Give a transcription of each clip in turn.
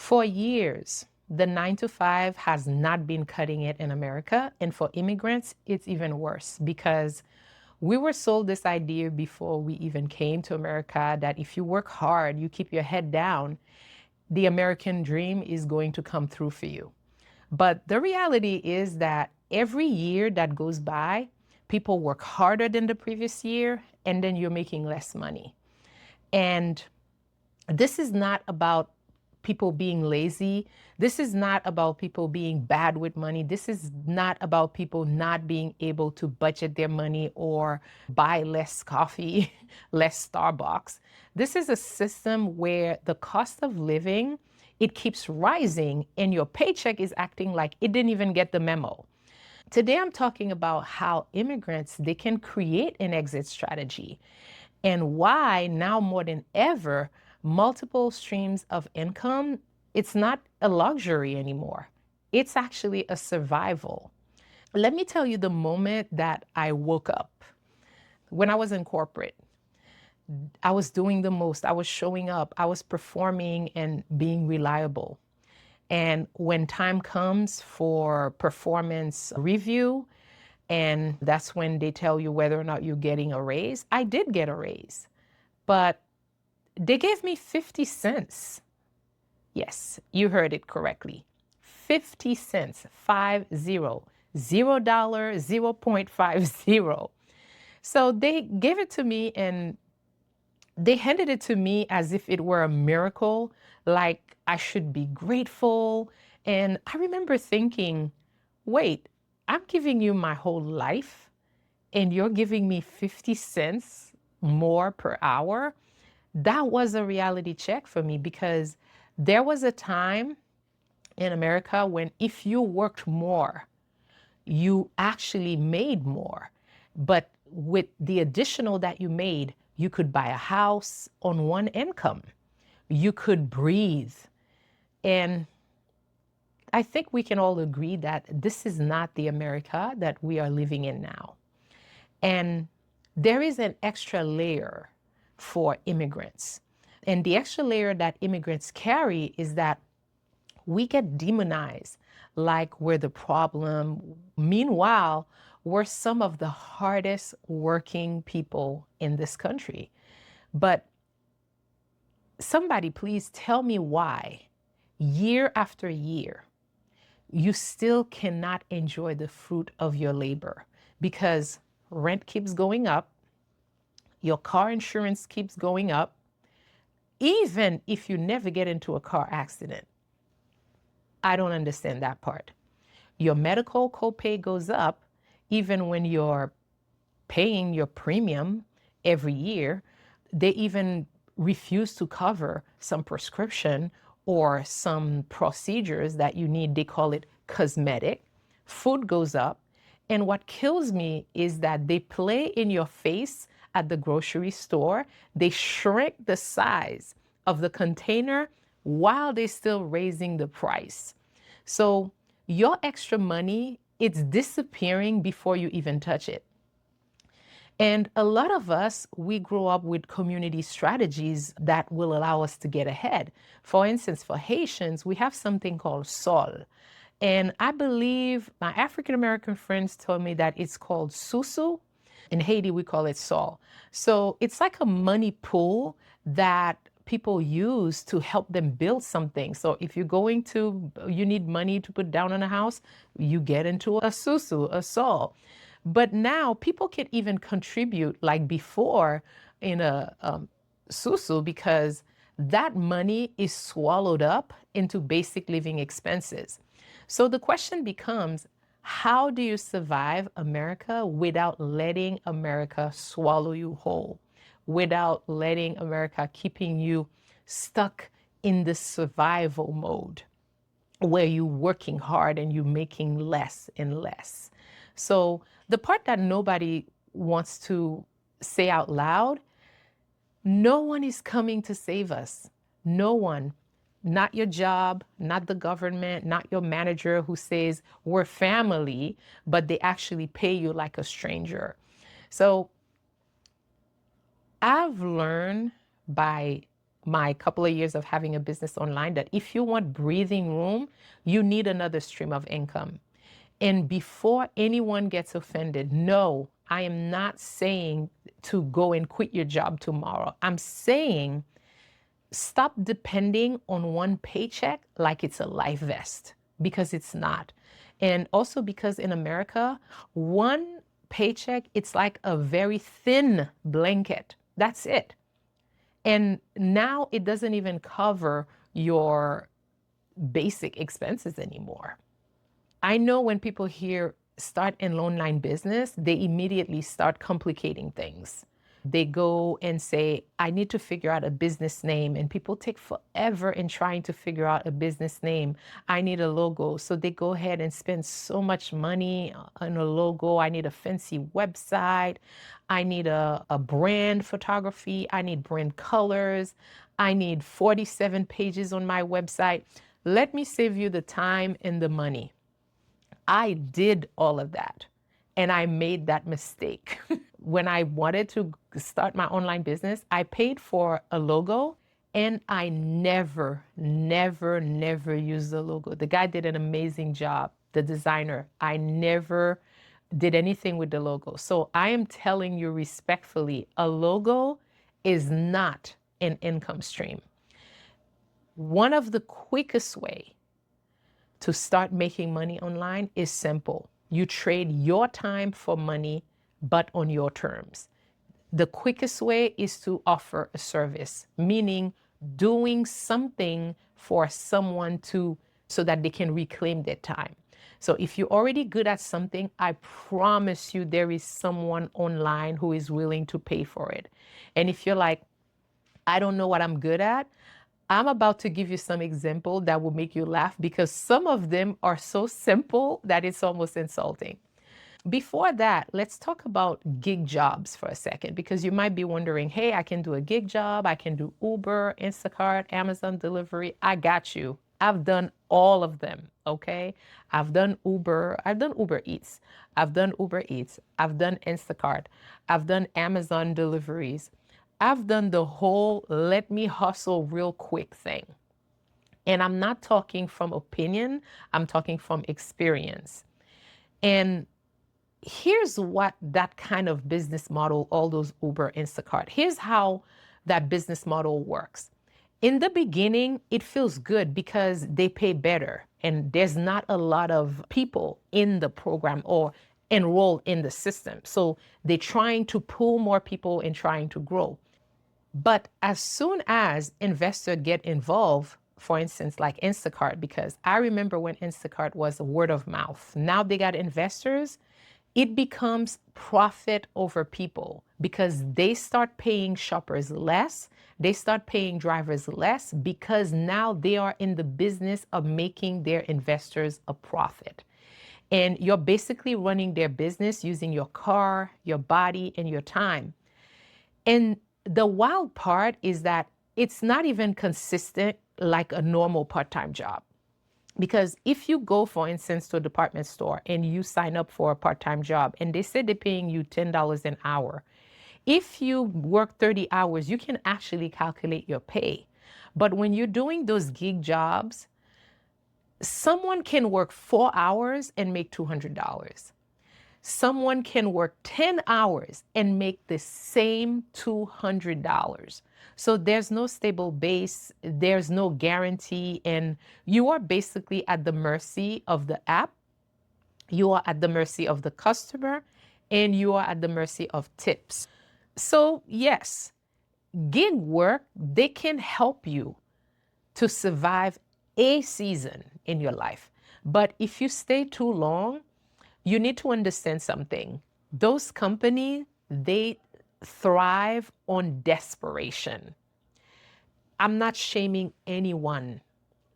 For years, the 9 to 5 has not been cutting it in America. And for immigrants, it's even worse because we were sold this idea before we even came to America that if you work hard, you keep your head down, the American dream is going to come through for you. But the reality is that every year that goes by, people work harder than the previous year, and then you're making less money. And this is not about people being lazy. This is not about people being bad with money. This is not about people not being able to budget their money or buy less coffee, less Starbucks. This is a system where the cost of living, it keeps rising and your paycheck is acting like it didn't even get the memo. Today I'm talking about how immigrants, they can create an exit strategy and why now more than ever, multiple streams of income, it's not a luxury anymore. It's actually a survival. Let me tell you the moment that I woke up. When I was in corporate, I was doing the most. I was showing up. I was performing and being reliable. And when time comes for performance review, and that's when they tell you whether or not you're getting a raise, I did get a raise, but they gave me 50 cents. Yes, you heard it correctly. 50 cents, 50, $0, 0.50. So they gave it to me and they handed it to me as if it were a miracle, like I should be grateful. And I remember thinking, wait, I'm giving you my whole life and you're giving me 50 cents more per hour? That was a reality check for me because there was a time in America when if you worked more, you actually made more. But with the additional that you made, you could buy a house on one income. You could breathe. And I think we can all agree that this is not the America that we are living in now. And there is an extra layer for immigrants. And the extra layer that immigrants carry is that we get demonized like we're the problem. Meanwhile, we're some of the hardest working people in this country. But somebody please tell me why, year after year, you still cannot enjoy the fruit of your labor because rent keeps going up, your car insurance keeps going up, even if you never get into a car accident. I don't understand that part. Your medical copay goes up even when you're paying your premium every year. They even refuse to cover some prescription or some procedures that you need. They call it cosmetic. Food goes up. And what kills me is that they play in your face at the grocery store. They shrink the size of the container while they're still raising the price. So your extra money, it's disappearing before you even touch it. And a lot of us, we grow up with community strategies that will allow us to get ahead. For instance, for Haitians, we have something called sol. And I believe my African American friends told me that it's called susu. In Haiti, we call it sol. So it's like a money pool that people use to help them build something. So if you need money to put down on a house, you get into a susu, a sol. But now people can even contribute like before in a susu because that money is swallowed up into basic living expenses. So the question becomes, how do you survive America without letting America swallow you whole, without letting America keeping you stuck in the survival mode where you're working hard and you're making less and less? So the part that nobody wants to say out loud, no one is coming to save us. No one. Not your job, not the government, not your manager who says we're family, but they actually pay you like a stranger. So I've learned by my couple of years of having a business online that if you want breathing room, you need another stream of income. And before anyone gets offended, no, I am not saying to go and quit your job tomorrow. I'm saying stop depending on one paycheck like it's a life vest, because it's not. And also because in America, one paycheck, it's like a very thin blanket. That's it. And now it doesn't even cover your basic expenses anymore. I know when people hear start an online business, they immediately start complicating things. They go and say, I need to figure out a business name. And people take forever in trying to figure out a business name. I need a logo. So they go ahead and spend so much money on a logo. I need a fancy website. I need a brand photography. I need brand colors. I need 47 pages on my website. Let me save you the time and the money. I did all of that and I made that mistake. When I wanted to start my online business, I paid for a logo and I never used the logo. The guy did an amazing job, the designer. I never did anything with the logo. So I am telling you respectfully, a logo is not an income stream. One of the quickest way to start making money online is simple. You trade your time for money, but on your terms. The quickest way is to offer a service, meaning doing something for someone so that they can reclaim their time. So if you're already good at something, I promise you there is someone online who is willing to pay for it. And if you're like, I don't know what I'm good at, I'm about to give you some example that will make you laugh because some of them are so simple that it's almost insulting. Before that, let's talk about gig jobs for a second, because you might be wondering, hey, I can do a gig job. I can do Uber, Instacart, Amazon delivery. I got you. I've done all of them, okay? I've done Uber Eats. I've done Uber Eats. I've done Instacart. I've done Amazon deliveries. I've done the whole let me hustle real quick thing. And I'm not talking from opinion, I'm talking from experience. And here's what that kind of business model, all those Uber, Instacart, here's how that business model works. In the beginning, it feels good because they pay better and there's not a lot of people in the program or enrolled in the system. So they're trying to pull more people and trying to grow. But as soon as investors get involved, for instance, like Instacart, because I remember when Instacart was word of mouth, now they got investors, it becomes profit over people because they start paying shoppers less, they start paying drivers less because now they are in the business of making their investors a profit. And you're basically running their business using your car, your body, and your time. And the wild part is that it's not even consistent like a normal part-time job. Because if you go, for instance, to a department store and you sign up for a part-time job and they say they're paying you $10 an hour, if you work 30 hours, you can actually calculate your pay. But when you're doing those gig jobs, someone can work 4 hours and make $200. Someone can work 10 hours and make the same $200. So there's no stable base, there's no guarantee, and you are basically at the mercy of the app, you are at the mercy of the customer, and you are at the mercy of tips. So yes, gig work, they can help you to survive a season in your life. But if you stay too long, you need to understand something. Those companies, they thrive on desperation. I'm not shaming anyone.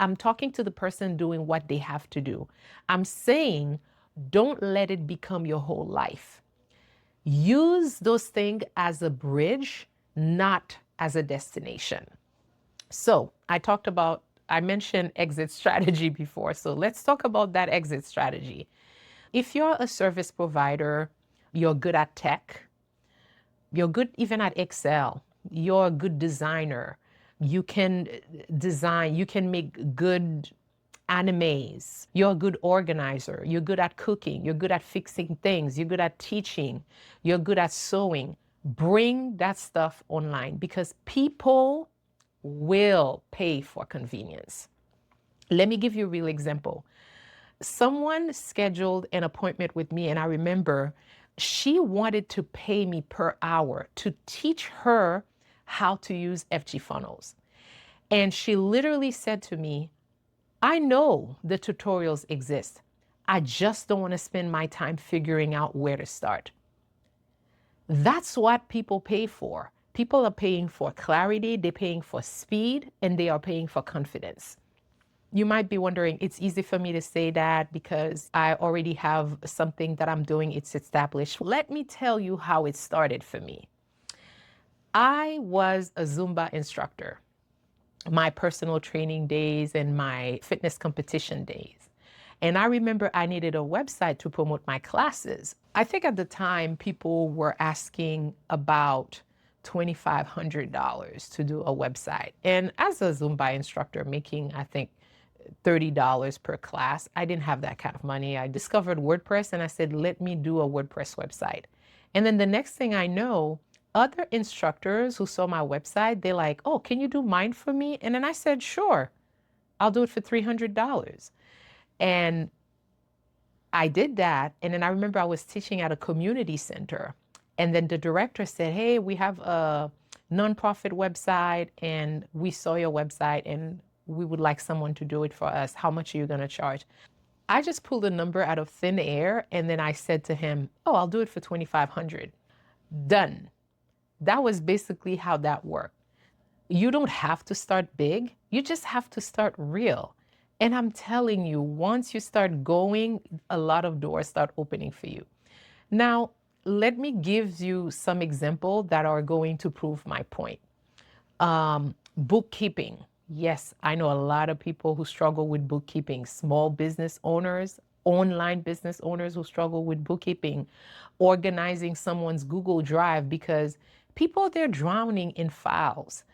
I'm talking to the person doing what they have to do. I'm saying don't let it become your whole life. Use those things as a bridge, not as a destination. So I mentioned exit strategy before. So let's talk about that exit strategy. If you're a service provider, you're good at tech, you're good even at Excel, you're a good designer, You can design, you can make good animes. You're a good organizer. You're good at cooking. You're good at fixing things. You're good at teaching. You're good at sewing. Bring that stuff online because people will pay for convenience. Let me give you a real example. Someone scheduled an appointment with me, and I remember she wanted to pay me per hour to teach her how to use FG funnels. And she literally said to me, I know the tutorials exist. I just don't want to spend my time figuring out where to start. That's what people pay for. People are paying for clarity, they're paying for speed, and they are paying for confidence. You might be wondering, it's easy for me to say that because I already have something that I'm doing, it's established. Let me tell you how it started for me. I was a Zumba instructor, my personal training days and my fitness competition days. And I remember I needed a website to promote my classes. I think at the time people were asking about $2,500 to do a website. And as a Zumba instructor making, I think, $30 per class, I didn't have that kind of money. I discovered WordPress and I said, let me do a WordPress website. And then the next thing I know, other instructors who saw my website, they're like, oh, can you do mine for me? And then I said, sure, I'll do it for $300. And I did that. And then I remember I was teaching at a community center. And then the director said, hey, we have a nonprofit website and we saw your website and we would like someone to do it for us. How much are you going to charge? I just pulled a number out of thin air. And then I said to him, oh, I'll do it for $2,500. Done. That was basically how that worked. You don't have to start big. You just have to start real. And I'm telling you, once you start going, a lot of doors start opening for you. Now, let me give you some examples that are going to prove my point. Bookkeeping. Yes, I know a lot of people who struggle with bookkeeping, small business owners, online business owners who struggle with bookkeeping, organizing someone's Google Drive because people, they're drowning in files,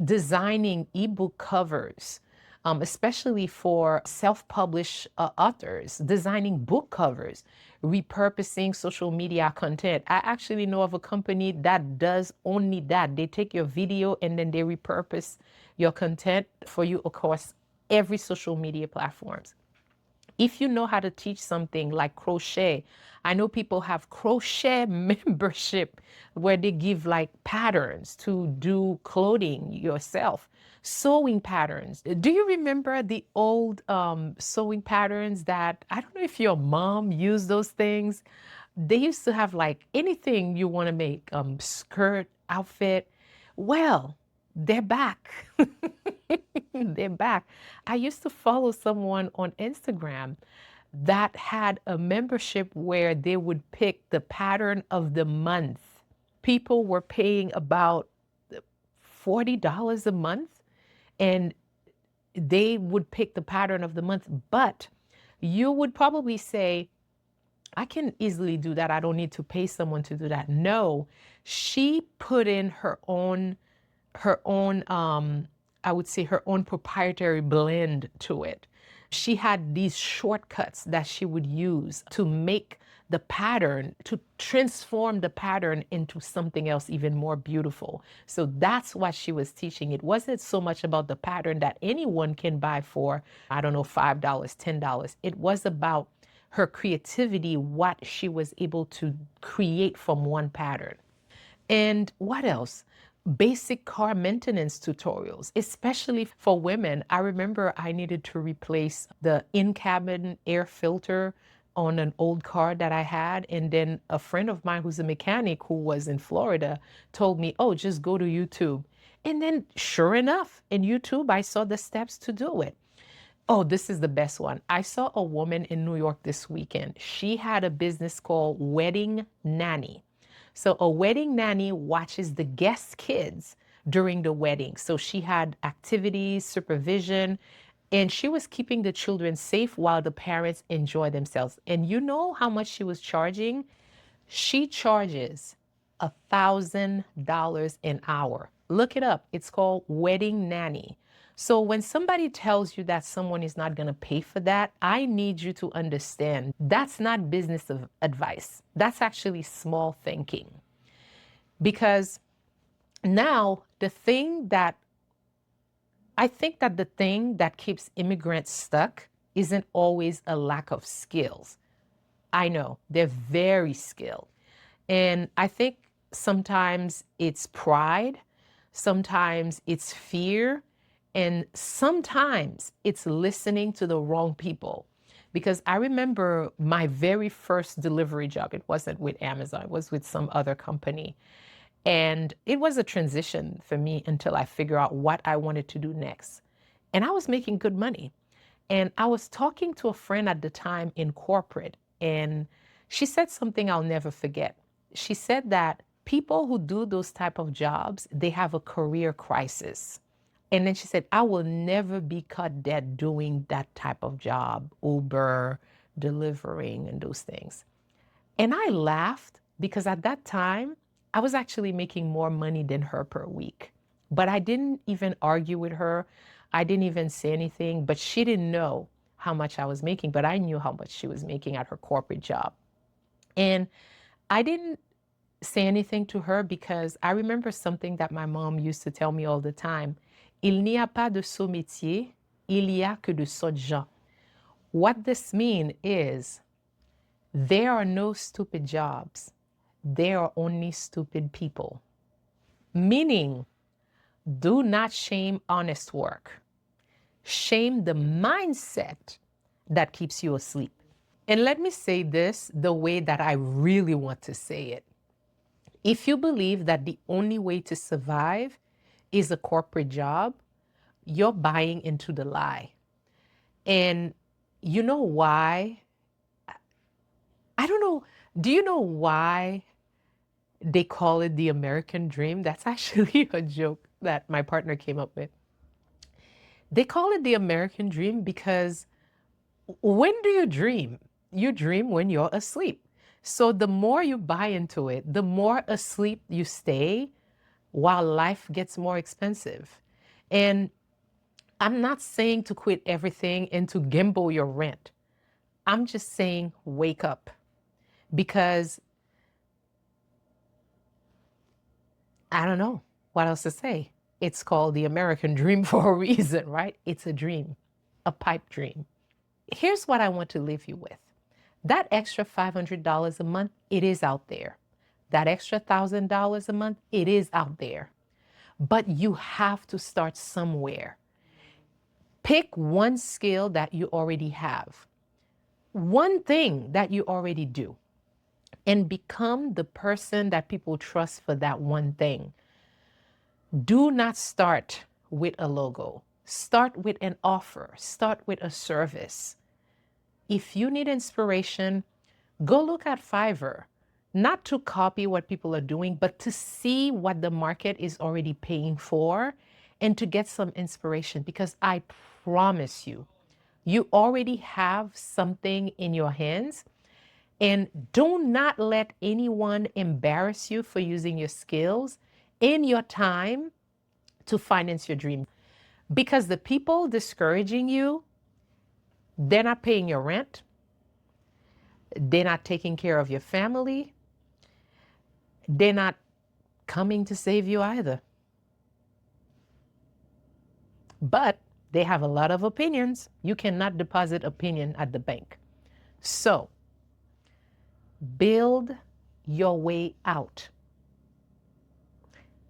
designing ebook covers, especially for self-published authors, designing book covers, repurposing social media content. I actually know of a company that does only that. They take your video and then they repurpose your content for you across every social media platforms. If you know how to teach something like crochet, I know people have crochet membership where they give like patterns to do clothing yourself, sewing patterns. Do you remember the old sewing patterns that, I don't know if your mom used those things. They used to have like anything you want to make, skirt, outfit. Well, they're back. They're back. I used to follow someone on Instagram that had a membership where they would pick the pattern of the month. People were paying about $40 a month and they would pick the pattern of the month. But you would probably say, I can easily do that. I don't need to pay someone to do that. No, she put in her own, I would say her own proprietary blend to it. She had these shortcuts that she would use to make the pattern, to transform the pattern into something else even more beautiful. So that's what she was teaching. It wasn't so much about the pattern that anyone can buy for, I don't know, $5, $10. It was about her creativity, what she was able to create from one pattern. And what else? Basic car maintenance tutorials, especially for women. I remember I needed to replace the in-cabin air filter on an old car that I had. And then a friend of mine who's a mechanic who was in Florida told me, oh, just go to YouTube. And then sure enough, in YouTube, I saw the steps to do it. Oh, this is the best one. I saw a woman in New York this weekend. She had a business called Wedding Nanny. So a wedding nanny watches the guest kids during the wedding. So she had activities, supervision, and she was keeping the children safe while the parents enjoy themselves. And you know how much she was charging? She charges $1,000 an hour. Look it up. It's called Wedding Nanny. So when somebody tells you that someone is not going to pay for that, I need you to understand that's not business of advice. That's actually small thinking. Because now I think that the thing that keeps immigrants stuck isn't always a lack of skills. I know they're very skilled. And I think sometimes it's pride, sometimes it's fear, and sometimes it's listening to the wrong people. Because I remember my very first delivery job, it wasn't with Amazon, it was with some other company. And it was a transition for me until I figured out what I wanted to do next. And I was making good money. And I was talking to a friend at the time in corporate, and she said something I'll never forget. She said that people who do those type of jobs, they have a career crisis. And then she said, I will never be caught dead doing that type of job, Uber, delivering, and those things. And I laughed because at that time, I was actually making more money than her per week. But I didn't even argue with her. I didn't even say anything, but she didn't know how much I was making, but I knew how much she was making at her corporate job. And I didn't say anything to her because I remember something that my mom used to tell me all the time. Il n'y a pas de sot métier, il y a que de sots gens. What this means is there are no stupid jobs. There are only stupid people. Meaning, do not shame honest work. Shame the mindset that keeps you asleep. And let me say this the way that I really want to say it. If you believe that the only way to survive is a corporate job, you're buying into the lie. And you know why? I don't know. Do you know why they call it the American dream? That's actually a joke that my partner came up with. They call it the American dream because when do you dream? You dream when you're asleep. So the more you buy into it, the more asleep you stay while life gets more expensive. And I'm not saying to quit everything and to gamble your rent. I'm just saying wake up because I don't know what else to say. It's called the American dream for a reason, right? It's a dream, a pipe dream. Here's what I want to leave you with. That extra $500 a month, it is out there. That extra $1,000 a month, it is out there. But you have to start somewhere. Pick one skill that you already have, one thing that you already do, and become the person that people trust for that one thing. Do not start with a logo. Start with an offer. Start with a service. If you need inspiration, go look at Fiverr, not to copy what people are doing, but to see what the market is already paying for and to get some inspiration, because I promise you, you already have something in your hands. And do not let anyone embarrass you for using your skills in your time to finance your dream. Because the people discouraging you, they're not paying your rent. They're not taking care of your family. They're not coming to save you either. But they have a lot of opinions. You cannot deposit opinion at the bank. So build your way out.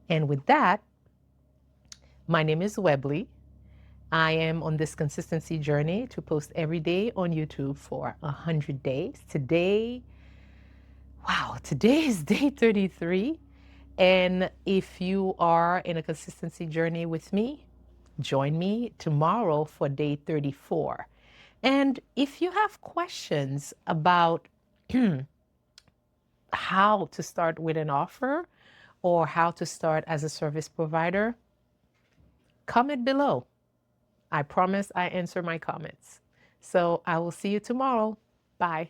And with that, my name is Webley. I am on this consistency journey to post every day on YouTube for 100 days. Today is day 33. And if you are in a consistency journey with me, join me tomorrow for day 34. And if you have questions about how to start with an offer or how to start as a service provider, comment below. I promise I answer my comments. So I will see you tomorrow. Bye.